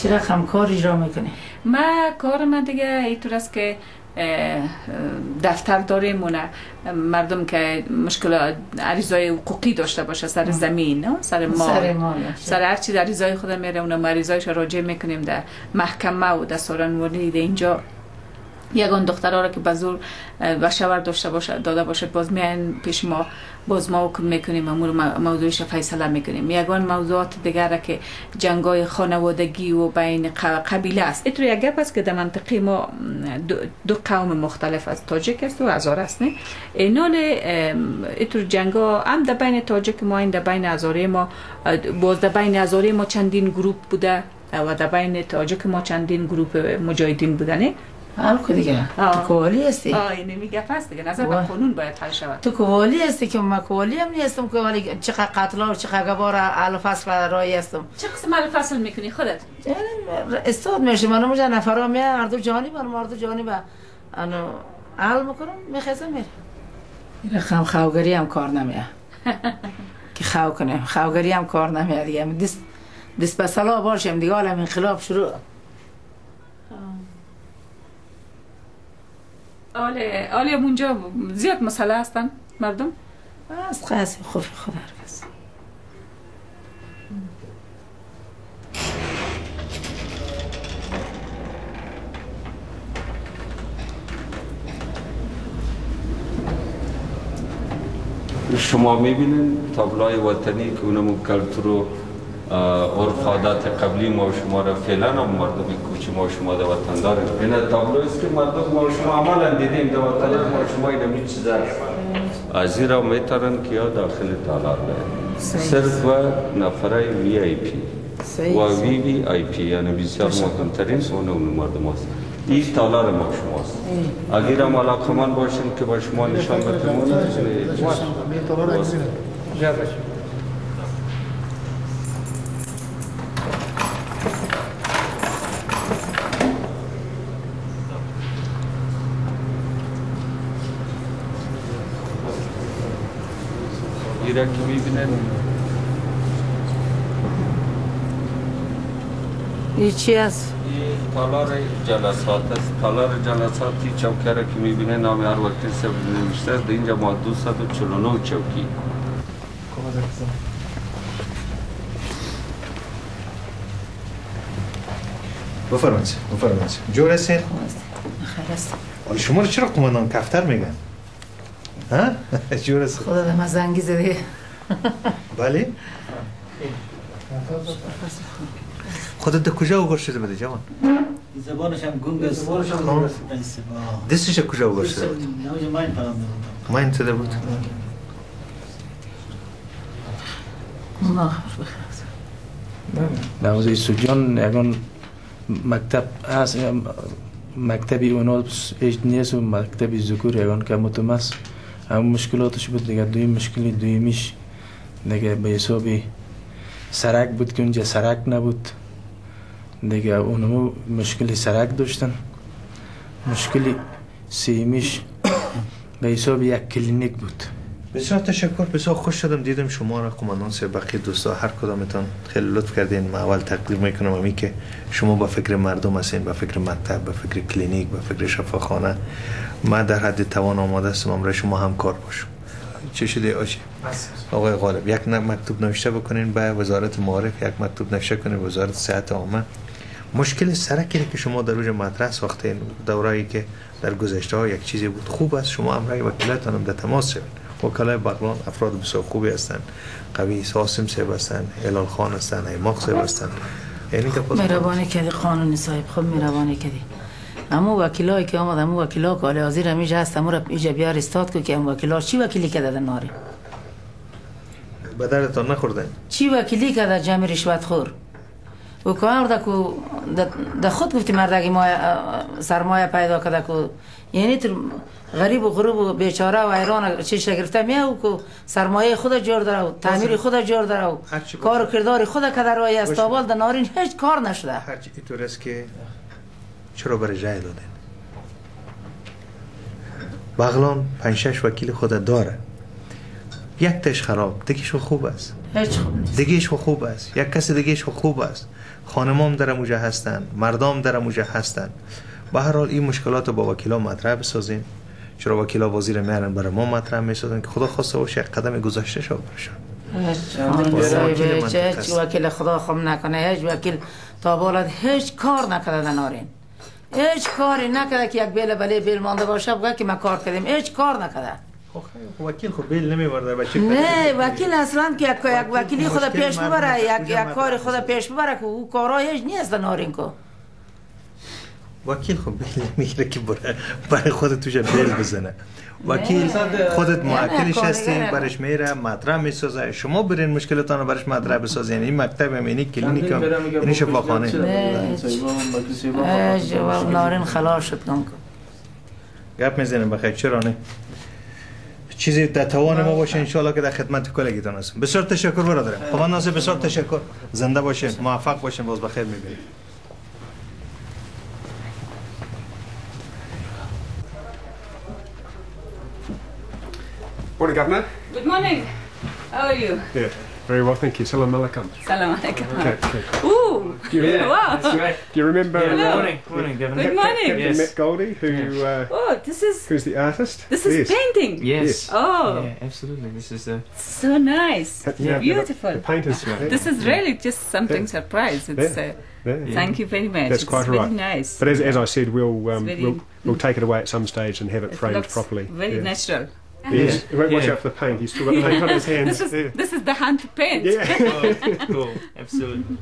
چرا کار اجرا میکنی؟ کار من دیگه اینطور است که دفتر داریم و مردم که مشکل عریضای حقوقی داشته باشه سر زمین، سر مال، سر هر چیز عریضای خود میره اونم عریضایش راجع میکنیم در محکمه و در سارنوردی. اینجا یگان دخترها را که به زور و شوهر داده باشه باز میان پیش ما، باز ما حکم میکنیم امور موضوعش فیصله میکنیم. یگان موضوعات دیگر که جنگای خانوادگی و بین قبیله است. اینطور یک گپ است که در منطقه ما دو قوم مختلف است، تاجیک است و هزاره است. نه اینال اینطور جنگا هم در بین تاجیک ما، این در بین هزاره ما، باز در بین هزاره ما چندین گروپ بوده و در بین تاجیک ما چندین گروپ مجاهدین بودن. حال کو دیگه تو کوالی هستی؟ اینه میگه پس دیگه نظر به قانون باید حل شود. تو کوالی هستی که من کوالی هم نیستم که ولی چقدر قتلا و چقدر گبار اهل فصل رای هستم. چه قسم اهل فصل میکنی خودت؟ استاد میشه من مجا نفرا می هر دو جانب هر دو جانب انا حل میکنم میخزم میره. این رقم خواگری هم کار نمیه که خو کنه، خواگری هم کار نمیه دیگه. دست به صلاح باشم دیگه عالم انقلاب شروع. آلی اونجا زیاد مسئله هستن مردم؟ از خاصی خوفی خود هرگز. شما میبینین تابلوهای وطنی که اونمون کلتور و عرف عادات قبلی ما و شما را فعلا هم مردمی کوچی ما و شما در وطن داریم. این تابلو است که مردم ما و شما عملا دیدیم در وطن ما و شما این همین چیز است. از این را میترن که یا داخل تالار باید صرف و نفره وی آی پی و وی آی پی یعنی بسیار مهمترین اون مردم هست. این تالار ما شماست. اگر هم علاقمند باشین که با شما نشان بدیم ایره که میبینن این چی است؟ این تالار جلسات است. تالار جلساتی چوکره که میبینه نام هر وقتی سب نوشته است. اینجا ما 249 چوکی. بفرمایید جور هستین؟ خلاص ولی شما رو چرا قماندان کفتر میگن؟ ها؟ جور هستین؟ خدا به من زنگی زده. بله؟ خودت در کجا اوگار شده بده جوان؟ زبانش هم گنگ است. دستش کجا اوگار شده بود؟ ماین تده بود؟ نوازه سوجان یکان مکتب هست، مکتبی اونا ایش نیست و مکتبی ذکور یکان که متمس هم مشکلاتش بود دیگه. مشکلی دویمیش دیگه به حسابی سرک بود که اونجا سرک نبود دیگه. اونمو مشکلی سرک داشتن. مشکلی سیمیش به حساب یک کلینیک بود. بسیار تشکر، بسیار خوش شدم دیدم شما را قماندان صاحب. بقیه دوستا هر کدامتان خیلی لطف کردین. من اول تقدیر میکنم امی که شما با فکر مردم هستین، با فکر مکتب، با فکر کلینیک، با فکر شفاخانه. من در حد توان آماده هستم امروز شما همکار باشم. چه شده آجی؟ آقای غالب یک مکتوب نوشته بکنین به وزارت معارف، یک مکتوب نوشته کنین به وزارت صحت عامه. مشکل سرکی که شما در روز مدرسه وقت دوره‌ای که در گذشته ها یک چیزی بود خوب است شما امروز وکیلاتون هم در تماس شوید. وکلای بغلان افراد بسیار خوبی هستند. قوی ساسم صاحب هستند، هلال خان هستند، ایماق صاحب هستند. یعنی که مهربانی کردی قانونی صاحب، خب مهربانی کردی. اما وکیلایی که آمد، اما وکیلا که علی حاضر همیشه هست، اما را اینجا بیار استاد که اما وکیلا چی وکیلی کرده ناری؟ به دردتان نخوردن؟ چی وکیلی که در جمع رشوت خور و کار ده که در خود گفتی مردگی سرمایه پیدا کرده که یعنی غریب و غروب و بیچاره و ایران چیش گرفته میه و که سرمایه خود جور داره و تعمیر خود جور داره و کار و کردار خود که در رای استابال در نارین هیچ کار نشده. هرچی اینطور است که چرا برای جای دادن؟ بغلان 5-6 وکیل خود داره، یک تش خراب دیگه‌ش خوب است، هیچ خوب نیست، دیگه‌ش خوب است، یک کس دیگه‌ش خوب است، خانمام در موجه هستن، مردم در موجه هستن. به هر حال این مشکلات رو با وکیلا مطرح بسازیم. چرا وکیلا وزیر میارن برای ما مطرح میسازن که خدا خواسته باشه یک قدم گذاشته شو برشن. هیچ وکیل خدا خوب نکنه، هیچ وکیل تا بالات هیچ کار نکرده در نارین، هیچ کاری نکرده که یک بیل مانده باشه بگه که ما کار کردیم، هیچ کار نکرده. وکیل خب بیل نمیبرده بچه؟ نه وکیل اصلا که یک وکیلی خود پیش ببره، یک کار خود پیش ببره که او کارا هیچ نیست در نارین کو. وکیل خب بیل نمیگیره که برای خود توش بیل بزنه. وکیل خودت موکلش هستی، برش میره مطرح میسازه. شما برین مشکلتان رو برش مطرح بسازین. این مکتب همینی کلینیک این شفاخانه جواب نارین خلاص شد گم گپ میزنیم بخیر. چرا نه چیزی در توان ما باشه انشالله که در خدمت کلگیتان هستم. بسیار تشکر برادرم. خدا ناصر بسیار تشکر. زنده باشین، موفق باشین، باز بخیر میبینیم. Morning, Governor. Good morning. How are you? Yeah, very well, thank you. Salam alaikum. Salam alaikum. Okay, okay. Ooh, wow. Do you remember? Morning, Governor. Good morning. Captain Matt Goldie, who Oh, who's the artist? this is painting. Yes. Oh, Yeah, absolutely. This is so nice. Yeah, Beautiful. The painters. This is really just something surprise. It's thank you very much. That's quite it's right. Very nice. But as I said, very- we'll take it away at some stage and have it It framed looks properly. very Yeah. natural. Yes. Watch out for the paint. He's still got paint on his hands. This is the hand to paint. Yeah. cool. Absolutely.